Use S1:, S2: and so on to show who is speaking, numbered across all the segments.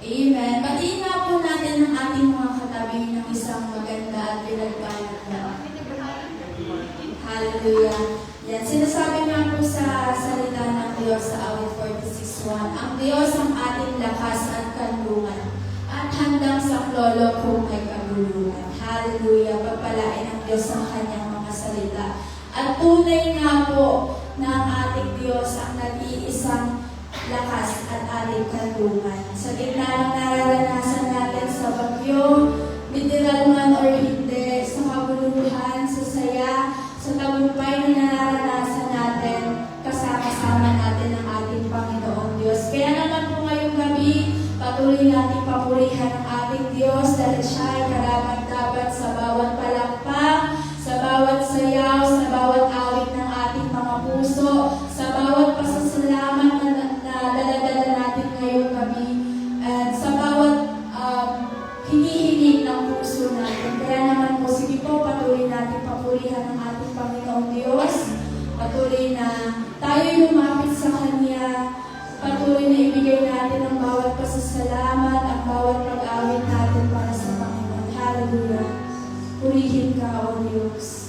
S1: Amen. Batiin nga po natin ang ating mga katabi ng isang maganda at pinagpalit na. Hallelujah. Yan, sinasabi nga po sa salita ng Diyos sa awit 46:1, ang Diyos ang ating lakas at kanlungan, at handang saklolo kung may kaguluhan. Hallelujah. Pagpalain ng Diyos ang kanyang mga salita. At tunay nga po na ang ating Diyos ang nag-iisang lakas at ating kanlungan. Sa gitna ng nararanasan natin sa bagyo, literal man or hindi, sa kabuluhan, sa saya, sa tagumpay na nararanasan natin, kasama-sama natin ang ating Panginoon Diyos. Kaya naman po ngayong gabi, patuloy natin papurihan ang ating Diyos dahil siya ay karapat-dapat sa bawat palakpak, sa bawat sayaw, sa bawat awit ng ating mga puso, sa bawat pasasalamat na dala-dala natin ngayong gabi, at sa bawat hinihiling ng puso natin. Kaya naman po, sige po, patuloy natin papurihan ang ating Panginoong Diyos. Patuloy na tayo lumapit sa Kanya. Patuloy na ibigay natin ang bawat pasasalamat, ang bawat pag-awit natin para sa Panginoon. Hallelujah. Purihin ka, O Diyos.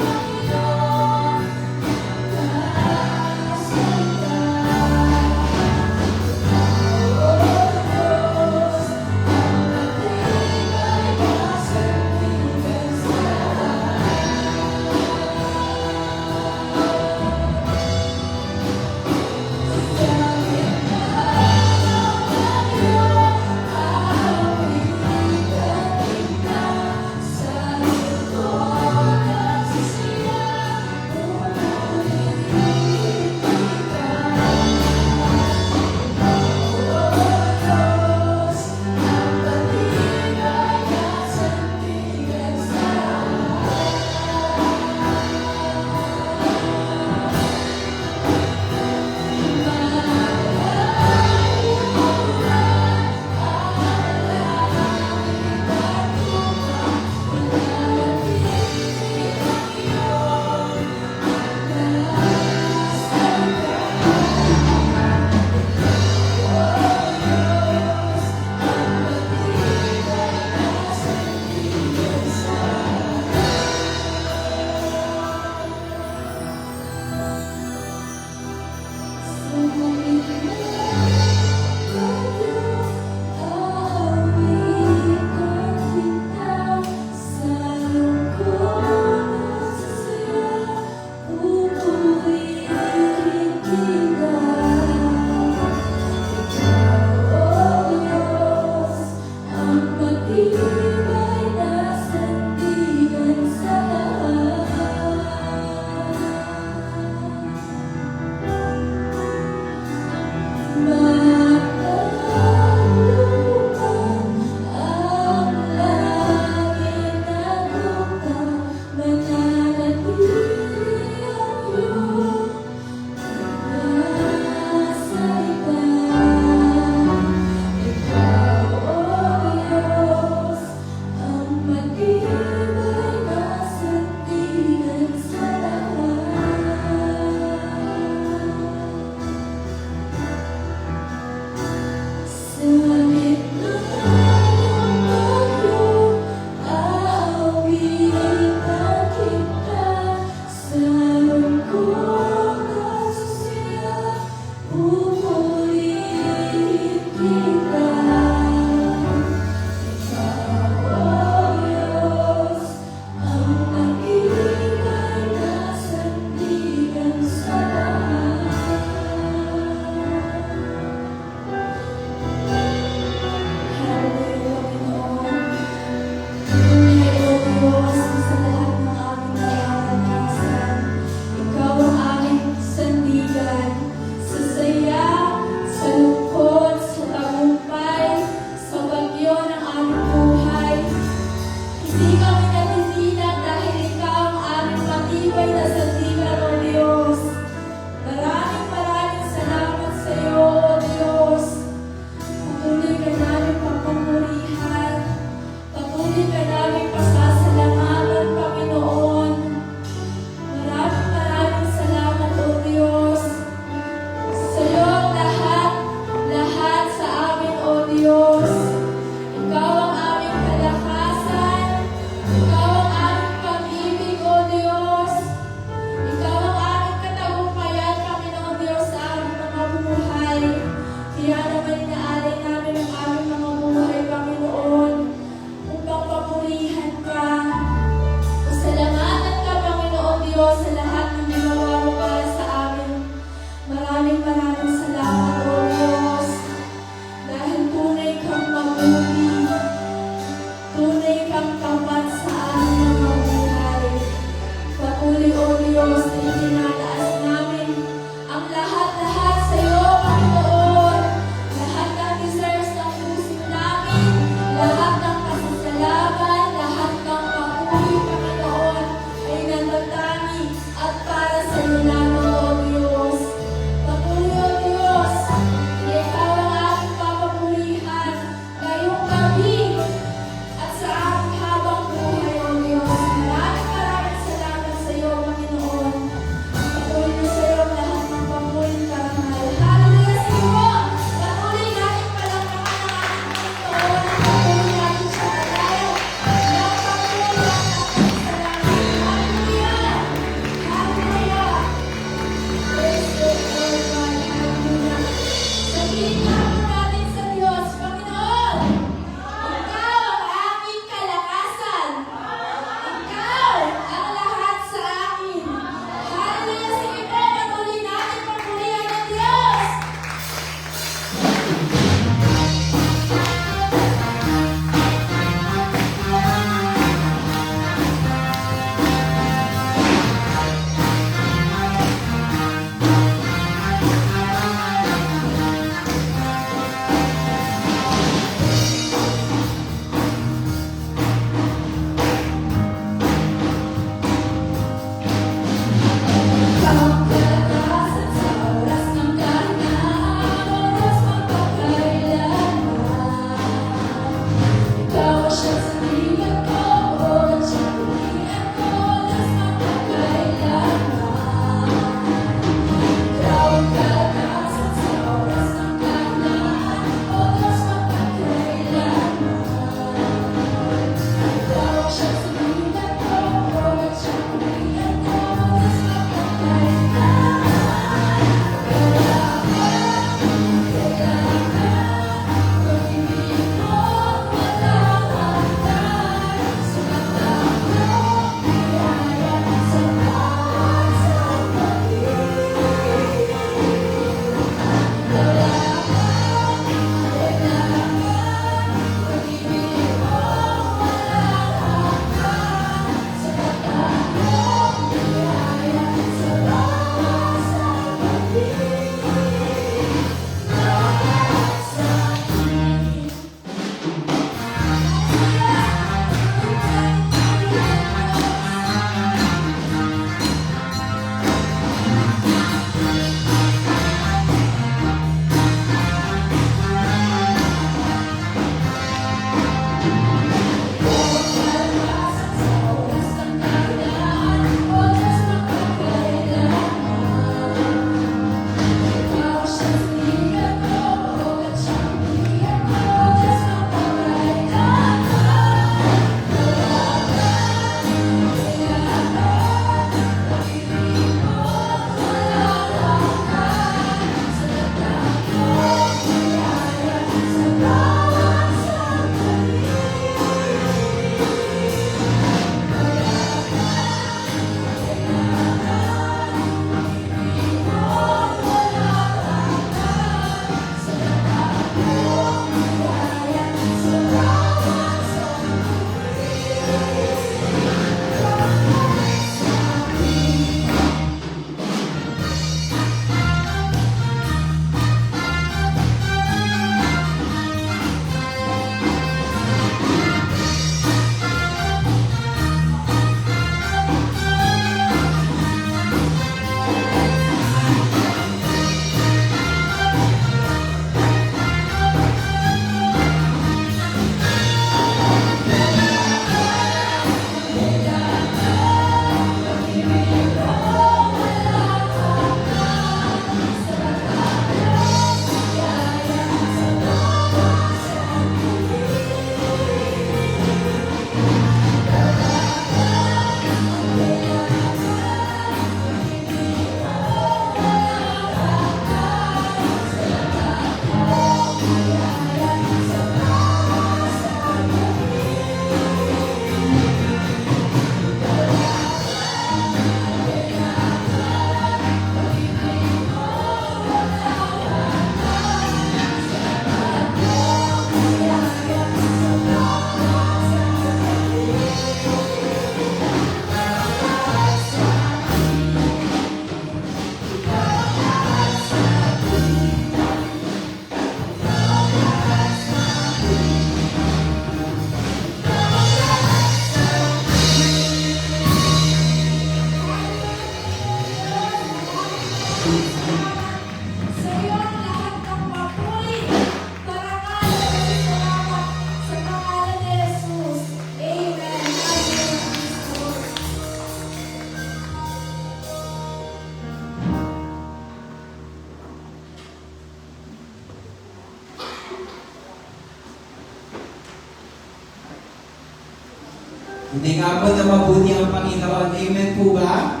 S2: Hindi nga po na mabuti ang Panginoon. Amen po ba?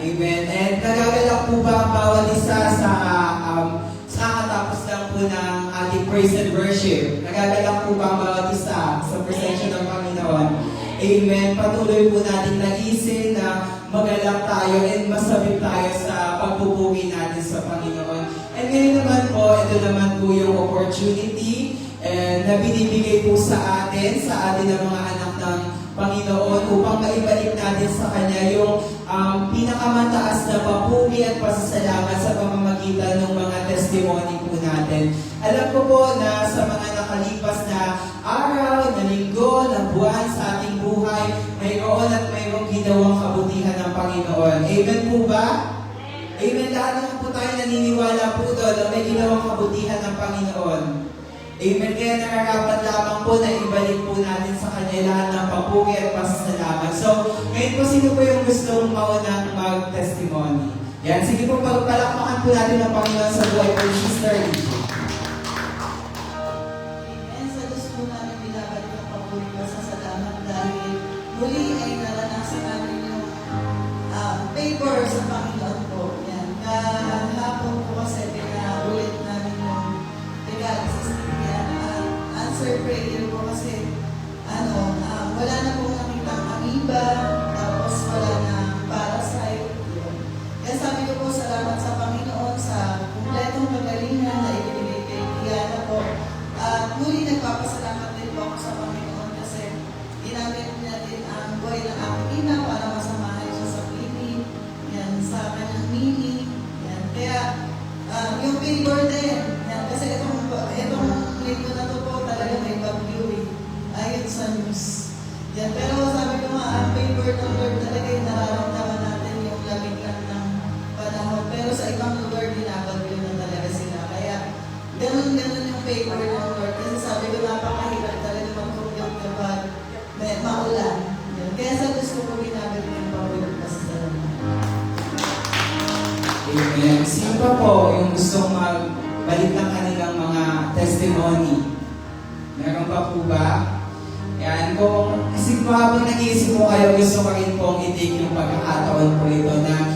S2: Amen. And nagagalak po ba ang bawat isa sa katapos lang po ng ating praise and worship? Nagagalak po ba ang bawat isa sa presensya ng Panginoon? Amen. Patuloy po natin naisin na magalak tayo and masabit tayo sa pagpupuri natin sa Panginoon. And ngayon naman po, ito naman po yung opportunity na binibigay po sa atin ng mga anak ng Panginoon upang maibalik natin sa Kanya yung pinakamataas na papuri at pasasalamat sa pamamagitan ng mga testimony po natin. Alam ko po na sa mga nakalipas na araw, na linggo, na buwan sa ating buhay, mayroon at mayroong ginawang kabutihan ng Panginoon. Amen po ba? Amen. Lahat naman po tayo naniniwala po doon na may ginawang kabutihan ng Panginoon. Amen. Kaya nararapat lamang po na ibalik po natin sa Kanya lahat ng papuri at pasasalamat. So, ngayon po, sino po yung gustong maunang mag-testimony? Yan, sige po, palakpakan po natin ang Panginoon sa buhay po ni Sister Lee.
S3: Amen. Sa Diyos po namin binabalik ang papuri at pasasalamat dahil muli ay naranasan namin yung favor sa Panginoon po. Yan. Kahapon po kasi pinaulit namin yung regalo sa answer prayer po kasi wala na pong nakitang amiba, tapos wala na parasite. Kaya sabi ko po, salamat sa Panginoon sa kumpletong kagalingan na ibinigay kay Diana po. At muli nagpapasalamat din po ako sa Panginoon kasi ginamit niya din ang buhay ng aking ina para masamahan siya sa clinic, yan, sa kanyang mini. Yan. Kaya yung favor din, yan, kasi itong linggo na to po talaga may bagyo eh. Ayon sa news. Yan. Pero sabi ko nga, ang favor ng Lord talaga yung nararamdaman natin yung lamig lang ng panahon. Pero sa ibang lugar, binabagyo na talaga sila. Kaya, ganun yung favor ng Lord. Kasi sabi ko, napakahirap talaga mag-commute kapag may maulan. Yan. Kaya sa Diyos ko po binabagyo yung favor kasi sa naman.
S2: Amen. Sino pa po yung gustong magbalik ng kanilang mga testimony? Meron pa po ba? Yan, kasi po habang nag-iisip po kayo, gusto ko rin pong i-take yung pagkakataon po ito na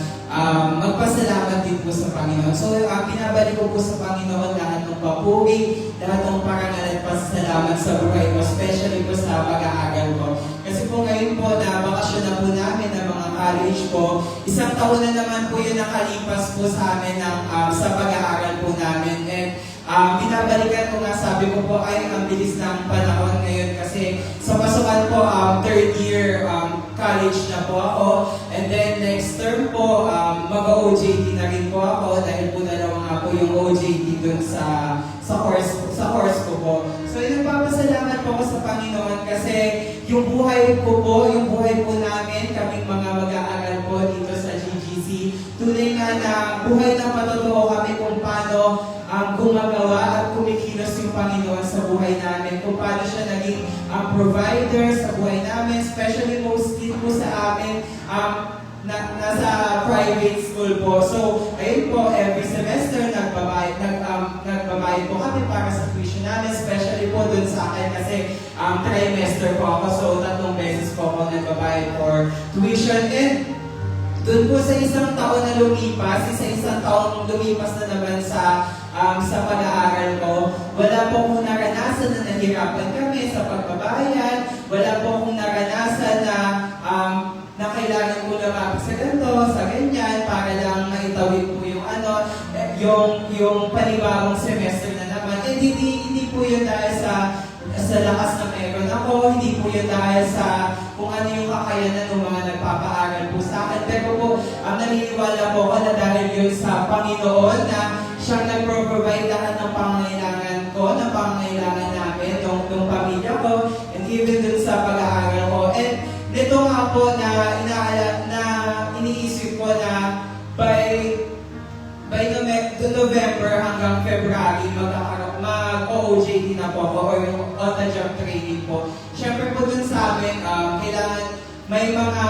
S2: magpasalamat din po sa Panginoon. So, pinabalik ko po sa Panginoon lahat ng papuri, lahat ng parangal at pasalamat sa buhay ko, especially po sa pag-aaral ko. Kasi po ngayon po na bakasyon na po namin ng mga college po, isang taon na naman po yun nakalipas po sa amin sa pag-aaral po namin. And binabalikan ko nga, sabi ko po ay ang bilis ng panahon ngayon kasi sa pasukan po, third year college na po ako. And then next term po, mag-OJT na rin po ako dahil po dalawa nga po yung OJT dun sa course ko po. So nagpapasalamat po ako sa Panginoon kasi yung buhay po namin, kaming mga mag-aaral po dito sa GGC, tunay nga na buhay na patotoo kami kung paano gumagawa at kumikilos yung Panginoon sa buhay namin. Kung paano siya naging provider sa buhay namin, especially mostly po sa amin, nasa private school po. So, ayun po, every semester, nagbabayad po kami para sa tuition namin, especially po dun sa akin kasi trimester po ako. So, 3 beses po ako nagbabayad for tuition. And doon po sa isang taon na lumipas, isang taong lumipas na naman sa pag-aaral ko, wala po akong naranasan na nahirapan kami sa pagbabayad, wala po akong naranasan na kailangan ko lumapit sa ganito, sa ganyan, para lang maitawid po yung panibagong semester na naman. And hindi po yun dahil sa lakas na meron ako, hindi po yun dahil sa kung ano yung kakayanan ng mga nagpapaaral po sa akin. Pero po, naniniwala po ako na dahil yun sa Panginoon na siyang nagpro-provide lahat ng pangangailangan ko, ng pangangailangan namin, ng pamilya ko, and even dun sa pag-aaral ko. And nito nga po na iniisip ko na by November hanggang February, mag-OJT na po ako or yung on-the-job training po. Siyempre po dun sa amin, kailangan may mga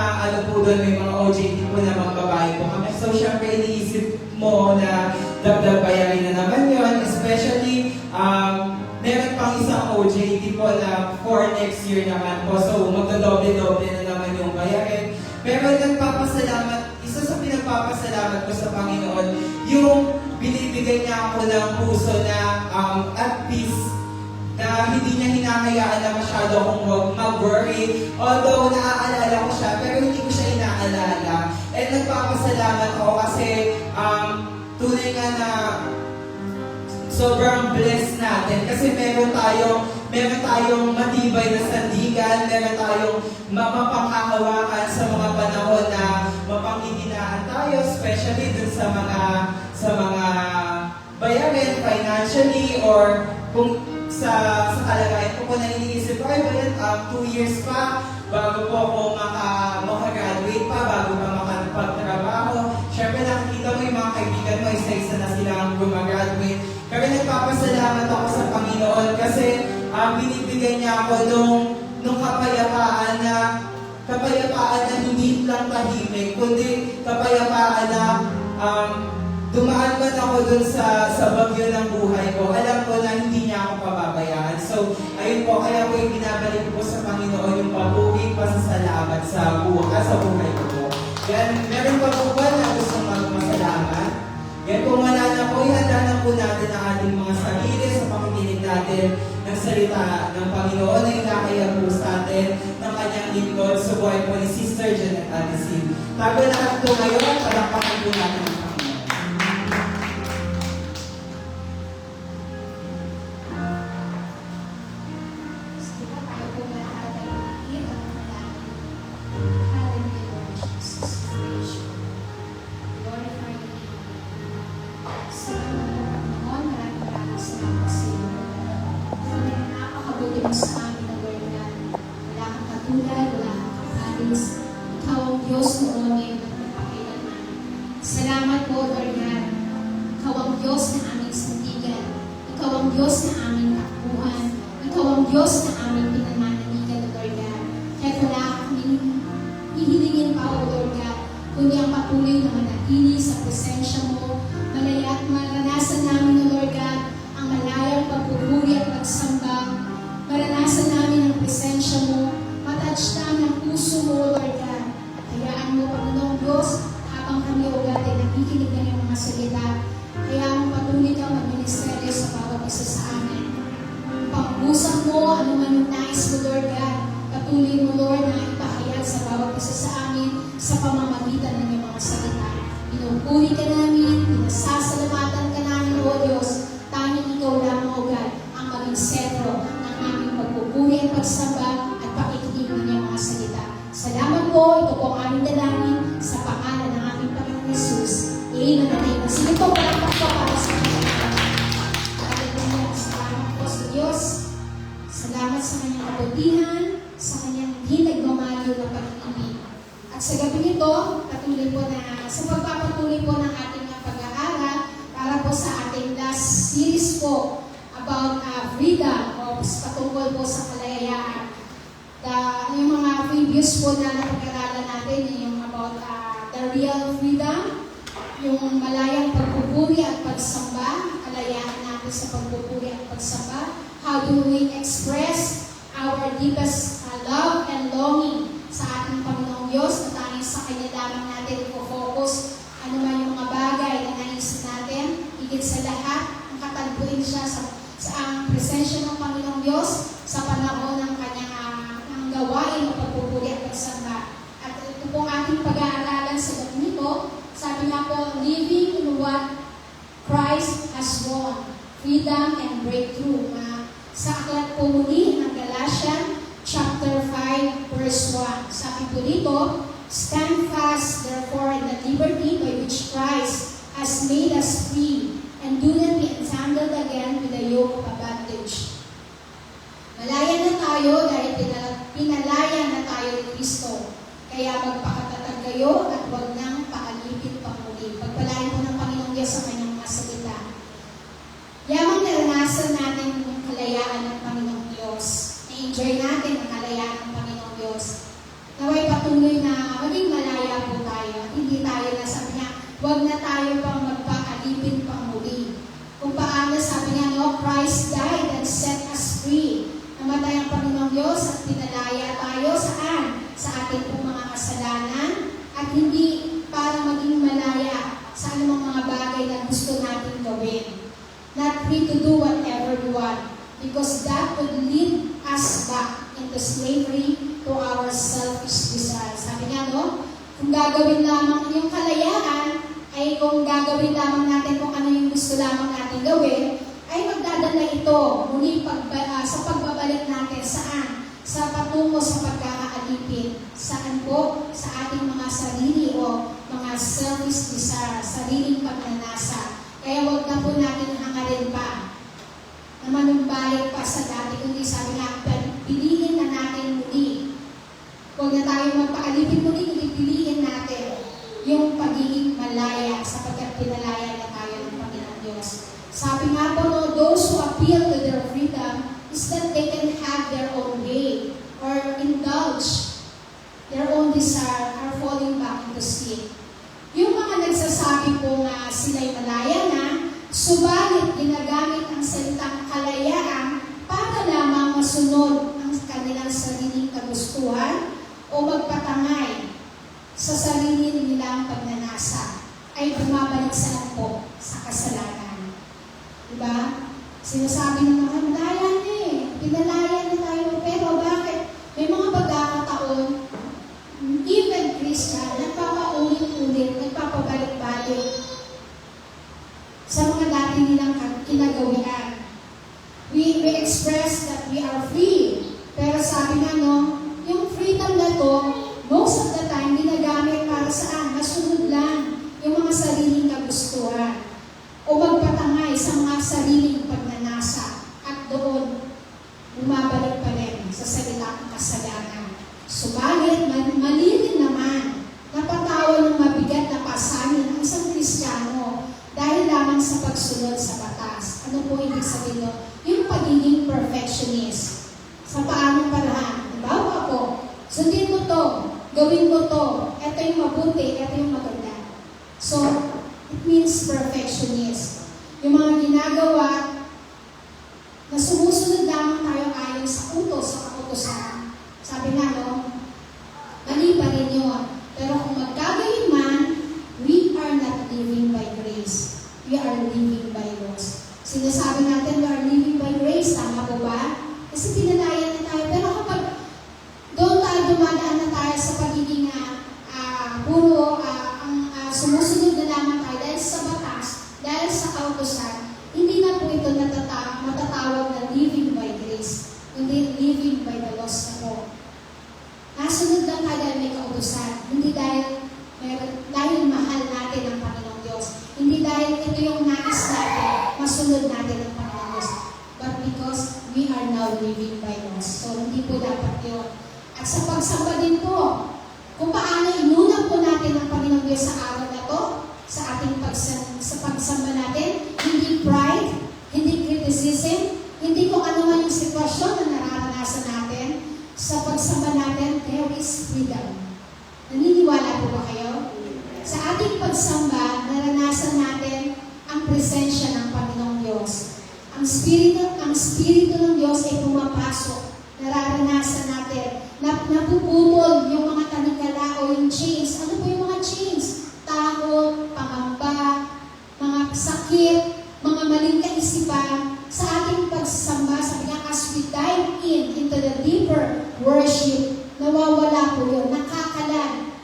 S2: may mga OJT po na magbabayad po kami. So siyempre iniisip mo na dagdag bayarin na naman yun, especially meron pang isang OJT po na for next year naman po. So, magdodoble-doble na naman yung bayarin. Pero nagpapasalamat, isa sa pinagpapasalamat ko sa Panginoon, yung binibigay niya ako ng puso na at peace, na hindi niya hinahayaan na masyado akong mag-worry. Although naaalala ko siya, pero hindi ko siya inaalala. And nagpapasalamat ako kasi tunay nga na sobrang blessed natin kasi meron tayong matibay na sandigan, meron tayong mapapanghahawakan sa mga panahon na mapanghihinaan tayo, especially dun sa mga bayarin financially or kung sa kalagayan ko na iniisip ko, ay ba 2 years pa bago po ako makagraduate pa, bago pa makapagtrabaho. Siyempre nakikita mo yung mga kaibigan mo, isa-isa na silang gumagraduate. Pero nagpapasalamat ako sa Panginoon kasi binibigyan niya ako nung kapayapaan na hindi lang tahimik, kundi kapayapaan na dumaan man ako dun sa bagyo ng buhay ko, alam ko na hindi niya ako pababayaan. So, ayun po, kaya ko yung binabalik ko sa Panginoon yung pabuking pasasalamat sa buhay ko po. Yan, meron pa po ba na gustong magmasalamat? Yan kung wala na po, ihanda na po natin ang ating mga sarili sa pakikinig natin ng salita ng Panginoon na inakaya po sa atin ng kanyang lingkod sa buhay po ni Sister Janet Addison. Tago na ito ngayon, palakpakan po natin ang Panginoon.
S4: Sa amin na Lord God, wala kang katulad, wala kang kaparis. Ikaw ang Diyos noon ngayon at magpakailanman. Salamat po, Lord God. Ikaw ang Diyos na aming sandigan. Ikaw ang Diyos na aming takbuhan. Ikaw ang Diyos na aming pinanananigan, Lord God. Kaya wala kaming hihilingin pa, O Lord God, kundi ang patuloy na manatili sa presensya mo. Malaya at maranasan namin, O Lord God, ang malayang pagpupuri at pagsamba. Maranasan namin ang presensya mo, matouch namin ang puso mo, Lord God. Hayaan mo, Panginoong Diyos, habang kami, O God, ay nakikinig ng iyong mga salita. Hayaan mo patuloy kang mag-ministeryo sa bawat isa sa amin. Pag-usap mo, ano man yung nais mo, Lord God, patuloy mo, Lord, na ipahayag sa bawat isa sa amin sa pamamagitan ng iyong mga salita. Pinupuri ka namin, pinasasalamatan ka namin, O Diyos. Tanging ikaw lamang, O God, ang maging sentro aming pagpupuri at pagsamba at pakikinig ng iyong mga salita. Salamat po, ito po ang aming dalangin sa pangalan ng aming Panginoon Jesus. Amen at amen. Sige po, palakpak po para sa kanyang Hallelujah. Salamat po sa Diyos. Salamat sa kanyang kabutihan, sa kanyang hindi nagmamaliw na pag-ibig. At sa gabi nito, patuloy po na sa pagpapatuloy po ng ating pag-aaral para po sa ating last series po about freedom o patungkol po sa kalayaan. Yung mga previous po na napag-aralan natin, yung about the real freedom, yung malayang pagpupuri at pagsamba, kalayaan natin sa pagpupuri at pagsamba, how do we express our deepest love and longing sa ating Panginoong Diyos, na tanging sa Kanya lamang natin i-focus ano man yung mga bagay na nais natin, higit sa lahat, ang katagpuin siya sa ang presensya ng Panginoong Diyos sa panahon ng kanyang gawain o pagpupuri at pagsamba. At ito po ating pag-aaralan sa gabi nito. Sabi nga po, living in what Christ has won, freedom and breakthrough. Sa aklat po muli ng Galatians chapter 5 verse 1. Sabi po dito, stand fast therefore in the liberty by which Christ has made us free, and do not be entangled again with the yoke of bondage. Malaya na tayo dahil pinalaya na tayo ni Kristo. Kaya magpakatatag kayo at huwag nang paalipin pa muli. Pagpalain po ng Panginoong Diyos sa kanyang mga salita. Yamang naranasan natin yung kalayaan ng Panginoong Diyos. Na-enjoy natin ang kalayaan ng Panginoong Diyos. Naway patuloy na maging malaya po tayo. Hindi tayo na sabi niya, huwag na tayo pang magpaalipin pa muli. Kung paano sabi niya, no, Christ because that would lead us back into slavery to our selfish desires. Sabi nga, no? Kung gagawin lamang yung kalayaan, ay kung gagawin lamang natin kung ano yung gusto lamang natin gawin, ay magdadala ito muli sa pagbabalik natin saan? Sa patungo sa pagkakaalipin. Saan po? Sa ating mga sarili o mga selfish desire, sariling pagnanasa. Kaya wag na po natin hangarin pa na manumbalik pa sa dati, kundi sabi nga, piliin na natin muli. Huwag na tayo magpaalipin muli, kundi piliin natin yung pagiging malaya sapagkat pinalaya na tayo ng Panginoon Diyos. Sabi nga po, no, those who appeal to their freedom is that they can have their own way or indulge their own desire are falling back into sin. Yung mga nagsasabi po nga sila'y malaya na, subalit ginagamit ang salitang kalayaan para lamang masunod ang kanilang sariling kagustuhan o magpatangay sa sarili nilang pagnanasa, ay bumabalik sa po sa kasalanan. Diba? Sinasabi ng mga malaya na pinalaya na tayo, pero bakit? May mga pagkakataon, even Christian, nagpapaulit-ulit, nagpapabalik-balik sa mga dati nilang kinagawian. We express that we are free, pero sabi nga, no, yung freedom na to, most of the time, ginagamit para saan? Masunod lang yung mga sariling kagustuhan o magpatangay sa mga sariling pagnanasa at doon bumabalik pa rin sa salitang kasalanan. Subalit, mali din naman napatawan ng mabigat na pasanin ang isang Kristiyano dahil lamang sa pagsunod sa batas. Ano po ibig sabihin nun? Yung pagiging perfectionist. Sa paanong paraan? Halimbawa po, sundin mo to, gawin mo to, ito yung mabuti, ito yung maganda. So, it means perfectionist. Yung mga ginagawa na sumusunod lamang tayo ayon sa utos, sa kautosan. Sabi nga, no, mali pa rin yun. Pero kung magkagayon man, we are not living by grace. We are living by laws. Sinasabi natin, we are living by grace. Tama po ba? Kasi pinalayan na tayo. Pero kapag doon tayo dumadaan na tayo sa pagiging puro sumusunod na lamang tayo dahil sa batas, dahil sa kautosan, hindi na po ito matatawag na living by grace, kundi living by the laws na po. Nasunod lang tayo dahil may kautosan, hindi dahil mahal natin ang Panginoong Diyos, hindi dahil ito yung nais natin, masunod natin ang Panginoong Diyos, but because we are now living by laws. So, hindi po dapat yun. At sa pagsamba din po, kung paano inuna po natin ang Panginoong Diyos sa araw na to, sa ating pagsamba natin, hindi pride, hindi criticism, hindi kung ano man yung sitwasyon na nararanasan natin, sa pagsamba natin, there is freedom. Naniniwala po ba kayo? Sa ating pagsamba, naranasan natin ang presensya ng Panginoong Diyos. Ang Espiritu ng Diyos ay pumapasok. Nararanasan natin na napuputol yung mga tanikala o yung chains. Ano po yung mga chains? Takot, pangamba, mga sakit, mga maling kaisipan. Sa ating pagsamba, sabi nga, as we dive into the deeper worship, nawawala po yun,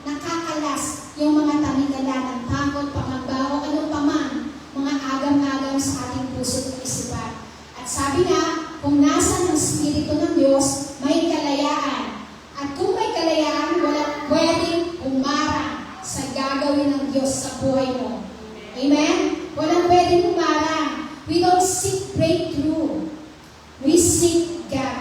S4: nakakalas yung mga tanikala ng takot, pangamba, o anong paman, mga agam-agam sa ating puso at isipan. At sabi nga, kung nasa ng Espiritu ng Diyos, may kalayaan. At kung may kalayaan, wala pwedeng umarang sa gagawin ng Diyos sa buhay mo. Amen? Walang pwedeng umarang. We don't seek breakthrough. We seek God.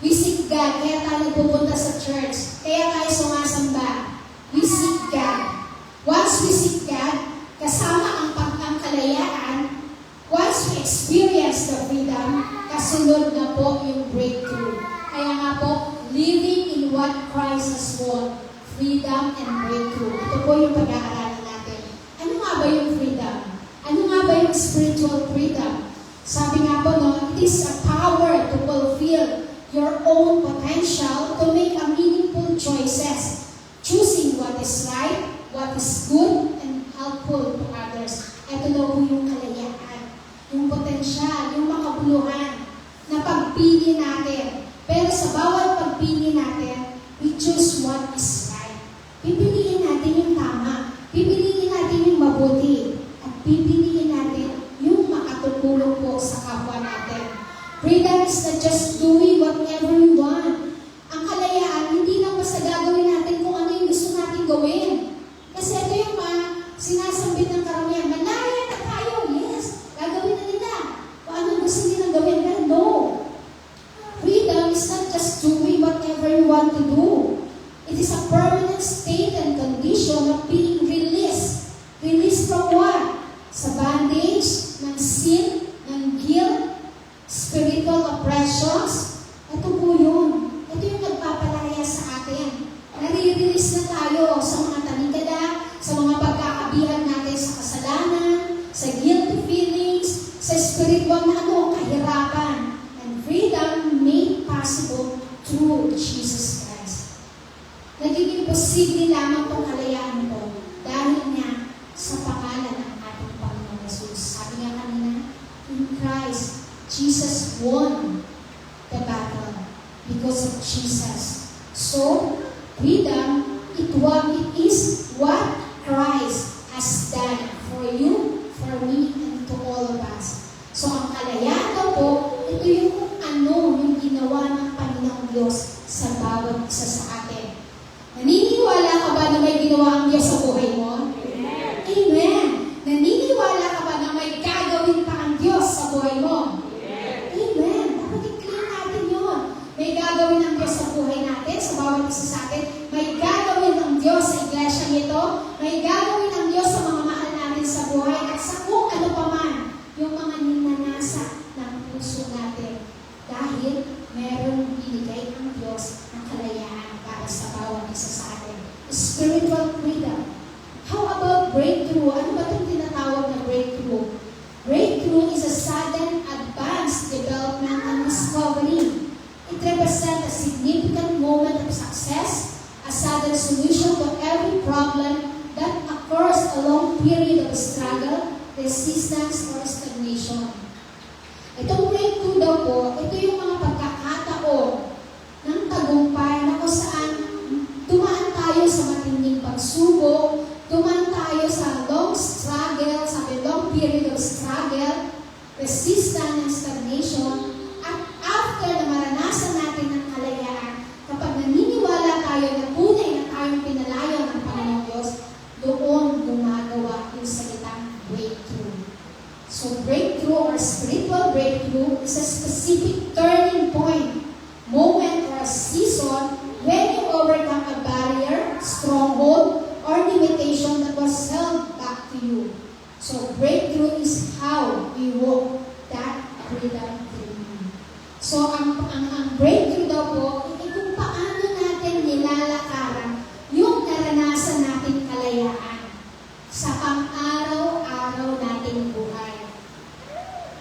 S4: We seek God. Kaya tayo pupunta sa church. Kaya tayo sumasamba. We seek God. Once we seek God, kasama ang kalayaan, once we experience the freedom, kasunod na po yung breakthrough. Kaya nga po, living in what Christ has won, freedom and breakthrough. Ito po yung pag-aaralan natin. Ano nga ba yung freedom? Ano nga ba yung spiritual freedom? Sabi nga po, no, it is a power to fulfill your own potential to make a meaningful choices, choosing what is right, what is good, and helpful to others. Ito daw po yung kalayaan, yung potensyal, yung makabuluhan na pagpili natin. Pero sa bawat pagpili natin, we choose what is right. Pipiliin natin yung tama. Pipiliin natin yung mabuti. At pipiliin natin yung makatutulong po sa kapwa natin. Freedom is not just doing whatever we want. Ang kalayaan, hindi lang basta gagawin natin kung ano yung gusto natin gawin. Kasi ito yung sinasambit ng karamihan. Malaya na tayo, yes. Gagawin na nila. Kung ano gusto nilang gawin. Pero no. Freedom is not just doing whatever you want to do. It is a permanent state and condition of being released. Released from what? Sa bondage, ng sin, ng guilt, spiritual oppressions. Ito po yun. Ito yung nagpapalaya sa atin. Nare-release na tayo sa mga talikada, sa mga pagkakabihan natin sa kasalanan, sa guilty feelings, sa spiritual na kahirapan. And freedom made possible through Jesus Christ. Nagiging posible lamang itong kalayaan ito dahil nga sa pangalan ng ating Panginoon Jesus. Sabi nga kanina, in Christ, Jesus won the battle because of Jesus. So, freedom, it is what Christ has done for you, for me, and to all of us. So, ang kalayaan daw po, ito yung yung ginawa ng Panginoong Diyos sa bawat isa sa atin. Naniniwala ka ba na may ginawa ang Diyos sa buhay mo? Amen. Amen. Naniniwala ka ba na may gagawin pa ang Diyos sa buhay mo? Amen. Dapat i-clear natin yun. May gagawin ang Diyos sa buhay natin, sa bawat isa sa atin. May gagawin ang Diyos sa iglesia nito. May gagawin ang Diyos sa mga mahal natin sa buhay at sa kung ano pa man yung mga ninanasa ng puso natin. Dahil meron binigay ang Diyos ng kalayaan para sa bawat isa sa atin. Spiritual freedom. How about breakthrough? Ano ba itong tinatawag na breakthrough? Breakthrough is a sudden, advanced development and discovery. It represents a significant moment of success, a sudden solution to every problem that occurs a long period of struggle, resistance, or stagnation. Itong breakthrough daw po, ito yung mga pagkakataon ng tagumpay na kung saan dumaan tayo sa matinding pagsubok, dumaan tayo sa long struggle, sa long period of struggle, resistance and stagnation, at after na maranasan natin ng kalayaan, kapag naniniwala tayo na tunay na tayong pinalayo ng Panginoong Diyos, doon gumagawa yung salitang breakthrough. So breakthrough or spiritual breakthrough is a specific turning point, moment or season when you overcome a barrier, stronghold, or limitation that was held back to you. So breakthrough is how we walk that freedom through. So ang breakthrough daw po, kung paano natin nilalakaran yung naranasan natin kalayaan sa pang-araw-araw nating buhay.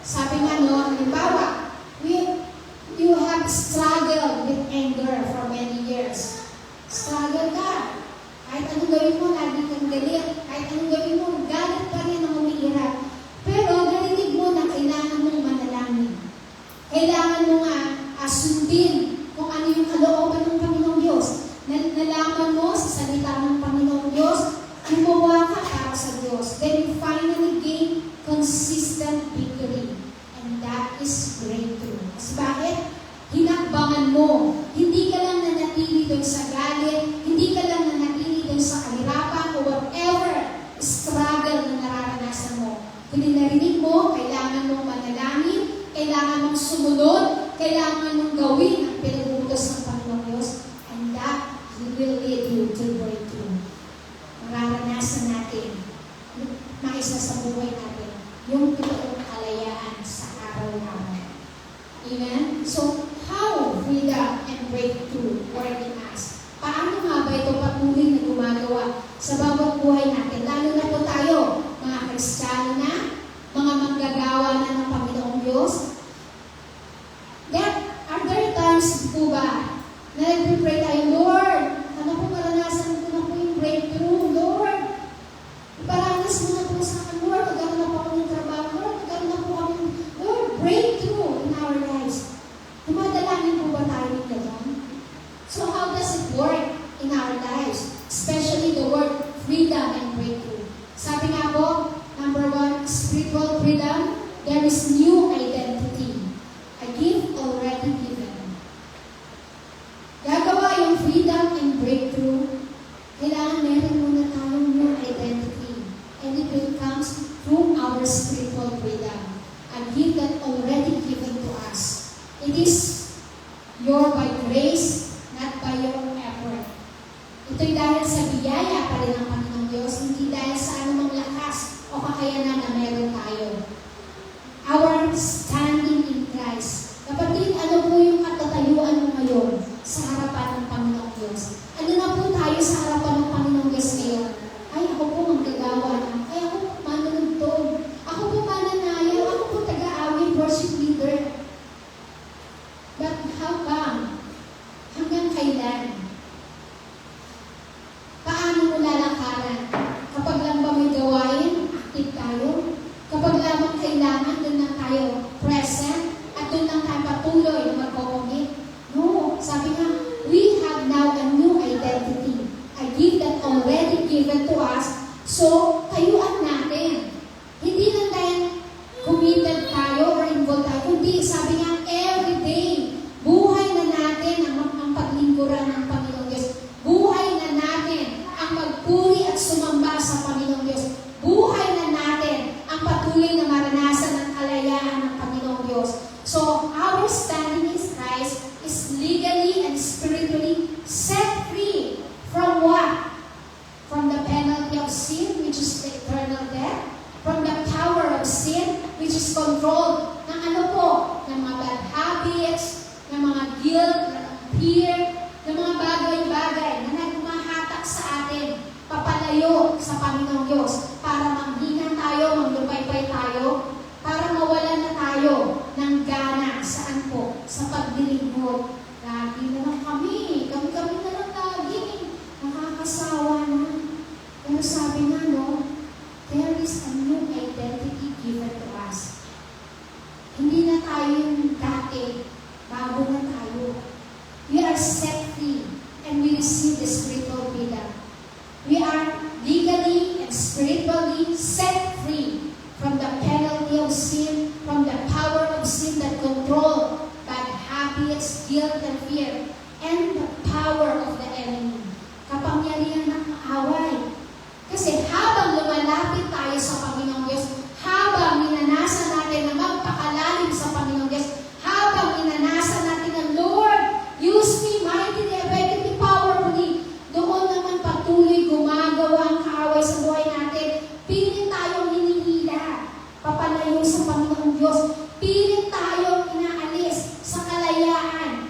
S4: Sabi nga halimbawa, you have struggled with anger for many years. Struggle ka. Kahit anong gawin mo, lagi kang galit. Kahit anong gawin mo, galit pa rin ang umiirap. Pero narinig mo na kailangan mong manalangin. Kailangan mo sundin kung ano yung kalooban ng Panginoong Diyos. Nalaman mo sa salita ng Panginoong Diyos, gumawa ka para sa Diyos. Then you finally gain consistent victory. And that is breakthrough. Kasi bakit? Hinakbangan mo. Hindi ka lang nanatili doon sa galit, hindi ka lang nanatili doon sa kahirapan o whatever struggle na nararanasan mo. Kundi narinig mo, kailangan mong manalangin, kailangan mong sumunod, kailangan mong gawin ang pinag-utos ng Panginoong Diyos, and that will lead you to breakthrough. Mararanasan natin, maisa sa buhay natin, yung totoong kalayaan sa araw-araw. Amen? So, how freedom and breakthrough work in us? Paano nga ba ito patuloy na gumagawa sa bawat buhay natin? Lalo na po tayo, mga Kristiyano na, mga manggagawa na ng Panginoong Diyos. Are there times po ba na nag-pray tayo, Lord, ano po maranasan ko na po yung breakthrough, Lord? Iparanas mo na po sa akin, Lord, magkaroon na po ako ng trabaho, Lord, magkaroon na po kami, Lord, breakthrough. It is your by grace, not by your effort. Ito'y dahil sa biyaya pa rin ng Panginoong Diyos, hindi dahil sa anumang lakas o kakayanan na meron tayo. Our standing in Christ. Kapatid, ano po yung katatayuan mo ngayon sa harapan ng Panginoong Diyos? Ano na po tayo sa harapan ng Panginoong Diyos ngayon? Ay, ako po manggagawa na. Ay, ako po manunugtog. Ako po mananayaw. Ako po taga-awit, worship leader. But how come? Hanggang kailan? Paano mo lalakaran? Kapag lang ba may gawain, active tayo? Kapag lamang kailangan, doon lang tayo present at doon lang tayo patuloy na magpo-commit? No. Sabi nga, we have now a new identity. A gift that already given to us. So, tayuan natin. Hindi lang dahil committed tayo or involved tayo, kundi sabi nga, every day, buhay na natin ang paglingkuran ng Panginoong Diyos. Buhay na natin ang magpuri at sumamba sa Panginoong Diyos. Buhay na natin ang patuloy na maranasan ng kalayaan ng Panginoong Diyos. So, our standing in Christ is legally and spiritually set free from what? From the penalty of sin, which is the eternal death. From the power of sin, which is controlled ng ano po? Ng mga bad habits, ng mga guilt, ng fear, ng mga bagay-bagay na nagmahatak sa atin, papalayo sa Panginoong Diyos, para manghina tayo, manglupay-pay tayo, para mawalan na tayo ng gana, saan po? Sa paglilingkod. Lagi na lang kami na lang lagi, nakakasawa na. Pero sabi nga, no, there is a new identity given to us. Hindi na tayo yung dati, bago na tayo. We are set free and we receive the spiritual freedom. We are legally and spiritually set free from the penalty of sin, from the power of sin that control bad habits, guilt, and fear, and the power of the enemy. Kapangyarihan ng away. Kasi habang lumalapit tayo sa Panginoong Diyos, habang minanasan natin na magpakalalim sa Panginoong Diyos, habang minanasan natin na, Lord, use me mightily, effectively, powerfully, doon naman patuloy gumagawa ang kaaway sa buhay natin. Pilit tayong hinihila, papalayo sa Panginoong Diyos. Pilit tayong inaalis sa kalayaan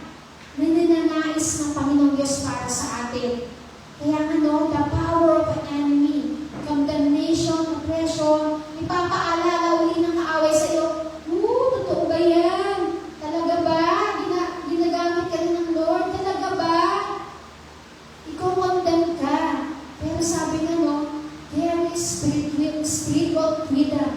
S4: na ninanais ng Panginoong Diyos para sa atin. Kaya the power of the enemy, condemnation, oppression, ipapaalala uli ng kaaway sa iyo, totoo ba yan? Talaga ba? Ginagamit ka rin ng Lord? Talaga ba? Ikaw condemn ka. Pero sabi nga, there is spiritual freedom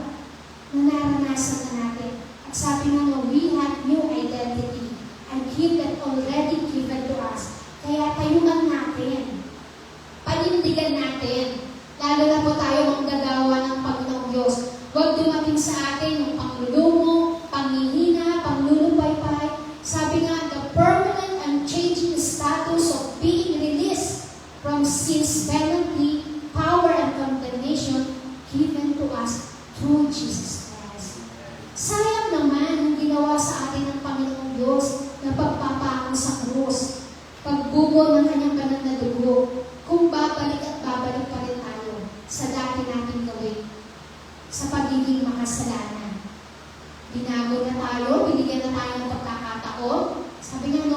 S4: na naranasan na natin. At sabi nga, we have new identity, a gift that already given to us. Kaya tayuan natin. Panindigan natin. Lalo na po tayo manggagawa ng Panginoong Diyos. Huwag dumating sa atin yung panglulumo, panghihina, panglulupay-pay. Sabi nga, the permanent and changing status of being released from sin's penalty, power, and condemnation given to us through Jesus Christ. Sayang naman ang ginawa sa atin ng Panginoong Diyos na pagpapako sa krus, pagbubo ng kanyang banal na dugo, kung babalik at babalik pa rin tayo sa dati nating gawin, sa pagiging makasalanan. Binago na tayo, binigyan na tayo ng pagkakataon. Sabi nga,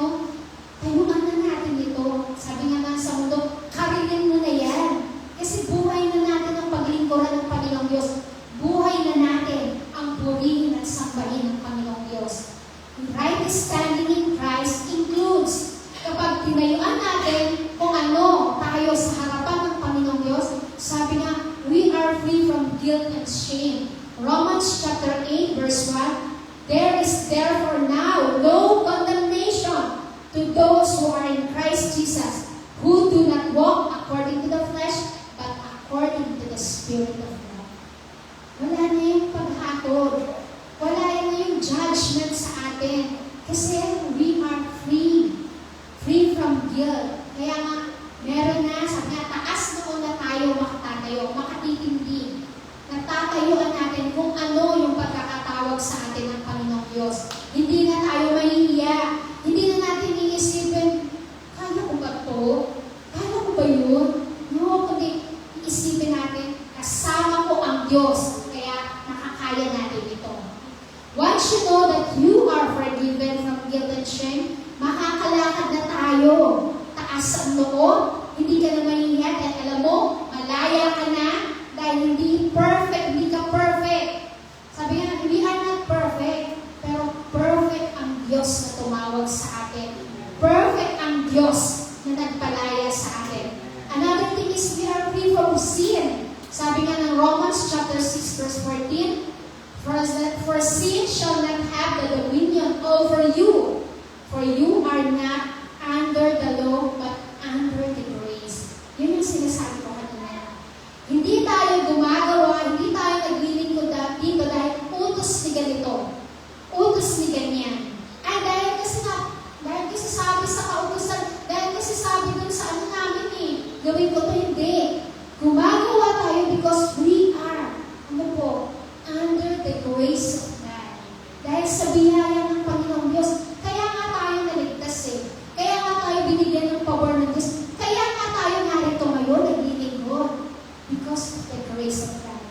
S4: tayuan na natin ito. Sabi nga sa mundo, karilin mo na yan. Kasi buhay na natin ang paglingkuran ng Panginoong Diyos. Buhay na natin ang purihin at sambahin ng Panginoong Diyos. Right standing in Christ includes kapag tinayuan natin kung ano tayo sa harapan ng Panginoong Diyos, sabi nga, we are free from guilt and shame. Romans chapter 8 verse 1, there is therefore now no condemnation to those who are in Christ Jesus, who do not walk according to the flesh, but according to the Spirit of God. Wala na yung paghatod. Wala na yung judgment sa atin. Kasi we are free. Free from guilt. Kaya nga, meron na, sabi nga, taas noon na tayo makatatayo, makatitindi. Natatayuan natin kung ano yung pagkakatawag sa atin ng Panginoong Diyos. Hindi na tayo mahihiya Diyos na tumawag sa atin. Perfect ang Diyos na nagpalaya sa atin. Another thing is we are free from sin. Sabi nga ng Romans chapter 6 verse 14, For sin shall not have the dominion over you, for you are not under the law, but under the grace. Yun yung sinasabi ko kanina. Hindi tayo gumagawa, hindi tayo naglilingkod dito dahil utos ni ganito, utos ni ganyan. Ay, dahil kasi sabi sa kautusan, dahil kasi sabi dun sa ano namin gawin ko to, hindi. Gumagawa tayo because we are, under the grace of God. Dahil sa biyaya ng Panginoong Diyos, kaya nga tayo naligtas Kaya nga tayo binigyan ng pabor ng Diyos. Kaya nga tayo narito ngayon, naglilingkod. Because of the grace of God.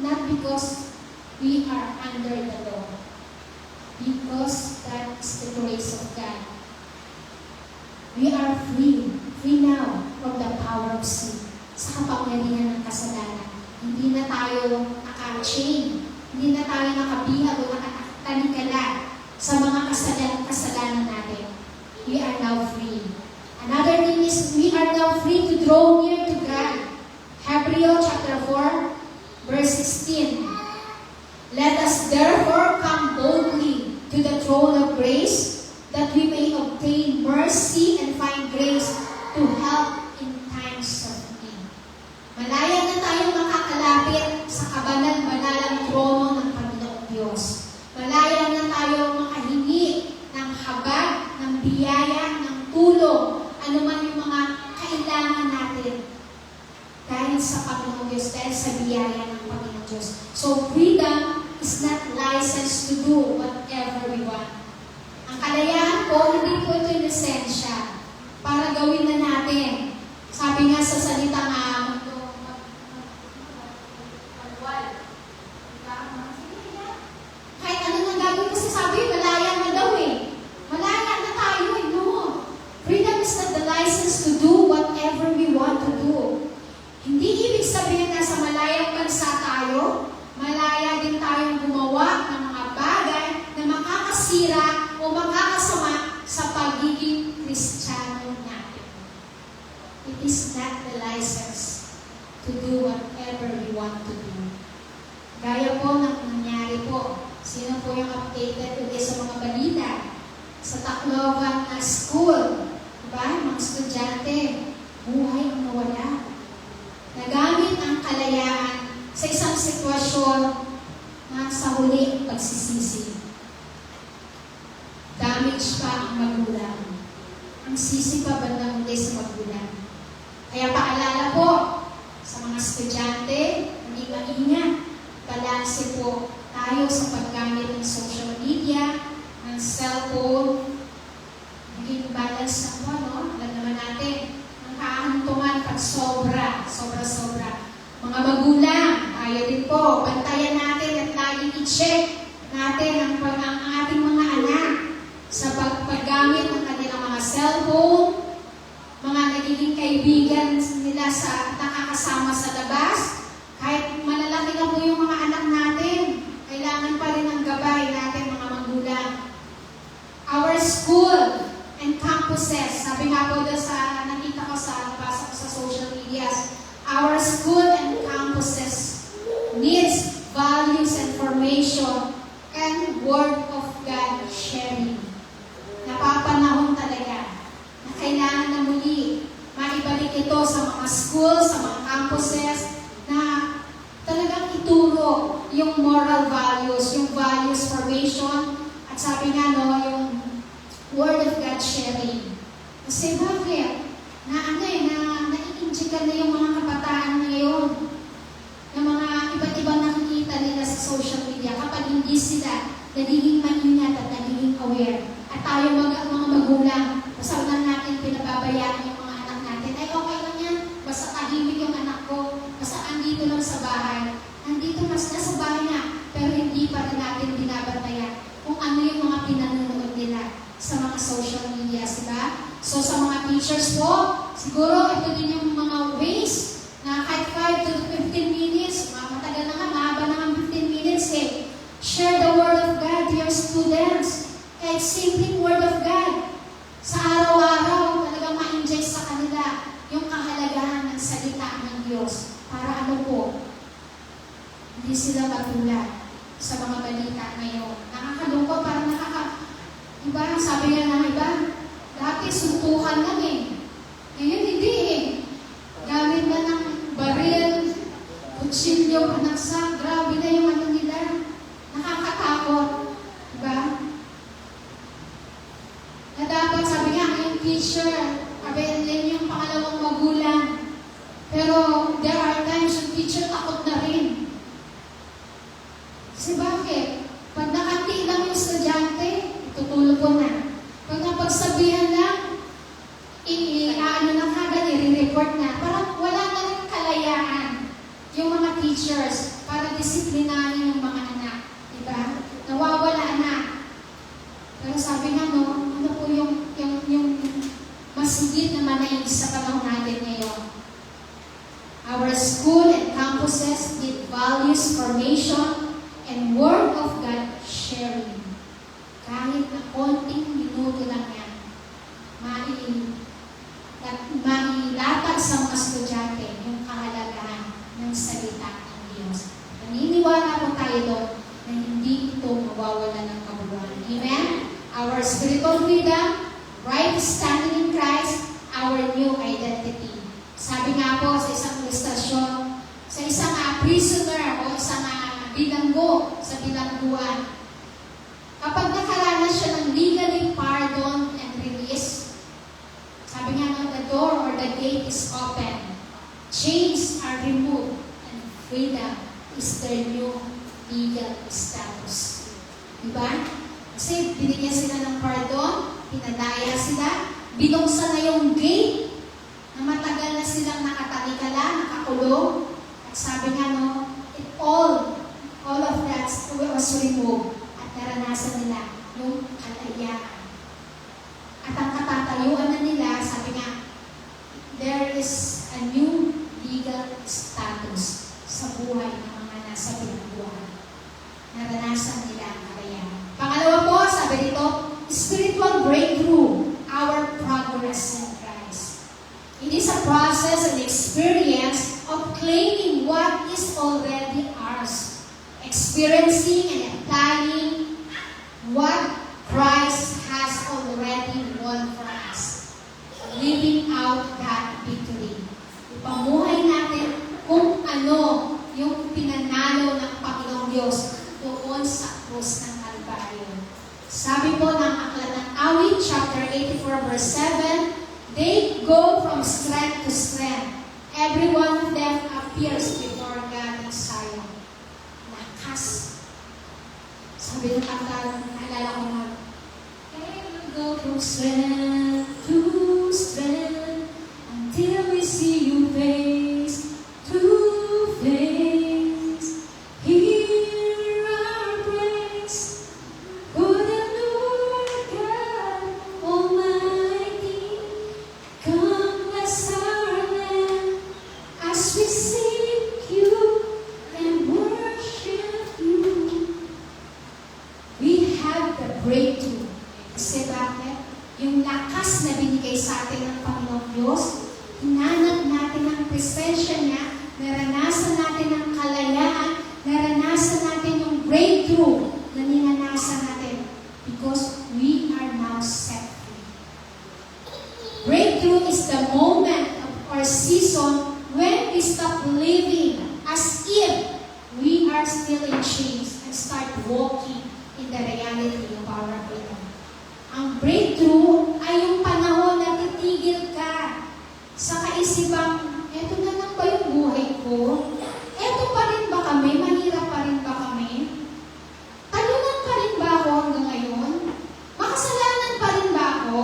S4: Not because we are under the law. Because that is the grace of God. We are free now from the power of sin. Sa kapangyarihan ng kasalanan. Hindi na tayo naka-chain. Hindi na tayo nakabihag o nakatalikala sa mga kasalanan natin. We are now free. Another thing is, we are now free to draw near to God. Hebrews chapter 4, verse 16. Let us therefore come boldly to the throne of grace, that we may obtain mercy and find grace to help in times of need. Malaya na tayong makakalapit sa kabanal-banalang trono ng Panginoong Diyos. Malaya na tayong makahingi ng habag, ng biyaya, ng tulong, anuman yung mga kailangan natin. Dahil sa Panginoong Diyos, dahil sa biyaya ng Panginoong Diyos. So freedom is not licensed to do whatever we want. Ang kalayaan po, hindi po ito yung lisensya para gawin na natin. Sabi nga sa salita nga, kahit ano nang gagawin kasi sabi, malaya na daw Malaya na tayo no. Freedom is not the license to do whatever we want to do. Hindi ibig sabihin na sa malayang bansa tayo, malaya din tayong gumawa ng mga bagay na makakasira o makakasama sa pagiging Kristiyano natin. It is not the license to do whatever we want to do. Gaya po ng nangyari po. Sino po yung updated ulit sa mga balita? Sa Tacloban na school. Diba? Mga estudyante, buhay ang nawala. Nagamit ang kalayaan sa isang sitwasyon na sa huli ang pagsisisi. Damage pa ang magulang. Ang sisi pa bandang huli sa magulang. Kaya paalala po sa mga estudyante, hindi maingat. Balanse po tayo sa paggamit ng social media, ng cellphone. Maging balance na po, no? Alam naman natin, ang kahantungan pag sobra. Mga magulang, tayo din po, bantayan natin at laging i-check natin ang ating mga anak sa paggamit ng kanilang mga cellphone, mga nagiging kaibigan nila sa nakakasama sa labas. Kahit malalaki na po yung mga anak natin, kailangan pa rin ang gabay natin mga magulang. Our school and campuses, sabi nga po doon sa nakita ko nabasa ko sa social media, our school and campuses needs values and formation and Word of God sharing. Napapanahon talaga na kailangan na muli maibalik ito sa mga school, sa mga campuses, na talagang ituro yung moral values, yung values formation, at sabi nga yung Word of God sharing. Kasi bakit? Naiinjikan na yung mga kabataan ngayon na mga iba't ibang nakikita nila sa social media kapag hindi sila nagiging maingat at nagiging aware. At tayo mga magulang, basta lang natin pinababayaan yung mga anak natin. Ay okay lang yan, basta tahimik yung anak ko, basta andito lang sa bahay. Andito mas nasa bahay na, pero hindi pa rin natin binabantayan kung ano yung mga pinanonood nila sa mga social media, diba? So sa mga teachers po, siguro ito din yung mga ways na kahit 5 to 15 minutes, matagal na nga, mahaba na nga 15 minutes share the Word of God to your students. simpleng Word of God. Sa araw-araw, talagang ma-enjoy sa kanila yung kahalagahan ng salita ng Diyos. Para ano po, hindi sila matulad sa mga balita ngayon. Nakakalungkot, parang iba, sabi nga ng iba, dati suntukan lang eh. Ngayon hindi eh. Gamit na ng baril, kutsilyo, panagsak, grabe na yung ano nila. Nakakatakot. Diba? Na dapat, sabi nga, yung teacher, sabi yan yung pangalawang magulang. Pero there are times yung teacher takot na rin. Kasi bakit? Pag nakati lang yung estudyante, itutulog ko na. Pag napagsabihan lang, ano na kagad, i-report na. Parang wala na rin kalayaan yung mga teachers para disiplinahin yung mga anak. Diba? Nawawala na. Pero sabi nga, no, ano po yung masigit na manaig sa panahon natin ngayon. Our school and campuses need values formation and Word of God sharing. Kahit na konting minuto lang yan, mailatag sa mga estudyante yung kahalagahan ng salita ng Diyos. Naniniwala po tayo doon na hindi ito mawawala ng kabuluhan. Amen? Our spiritual freedom, right standing in Christ, our new identity. Sabi nga po sa isang ilustrasyon, sa isang prisoner o isang bilanggo sa bilangguan, kapag nakaranas siya ng legally pardon and release, sabi nga the door or the gate is open, chains are removed, and freedom is their new legal status. Diba? Kasi binigyan sila ng pardon, pinadaya sila, binuksan na yung gate na matagal na silang nakatalikala, nakakulong. At sabi nga, no, all of that was removed at naranasan nila yung kalayaan. At ang katatayuan na nila, sabi nga, there is a new legal status sa buhay ng mga nasa bilangguan. Naranasan nila ang kalayaan. Pangalawa po, sabi dito, spiritual breakthrough, our progress in Christ. It is a process and experience of claiming what is already ours, experiencing and applying what Christ has already won for us, living out that victory. Ipamuhay natin kung ano yung pinanalo ng Panginoong Diyos doon sa krus ng Kalbaryo. Sabi po ng Aklat ng Awit, chapter 84, verse 7, they go from strength to strength. Every one of them appears before God in Zion. Lakas. Sabi ng kanta, naalala ko na, they will go from strength to strength until we see you face to face. Hear our praise for the Lord God Almighty. Come bless our land as we seek you and worship you. We have the breakthrough. Kasi bakit? Yung lakas na binigay sa atin ng Panginoong Diyos, hinanap natin ang presensya niya, naranasan natin ang kalayaan, naranasan natin yung breakthrough na ninanasan natin because we are now set free. Breakthrough is the moment or season when we stop living as if we are still in chains and start walking in the reality of our freedom. Ang breakthrough ay yung panahon na titigil ka sa kaisipang, eto na lang ba yung buhay ko? Eto pa rin ba kami? Mahirap pa rin ba kami? Talunan pa rin ba ako hanggang ngayon? Makasalanan pa rin ba ako?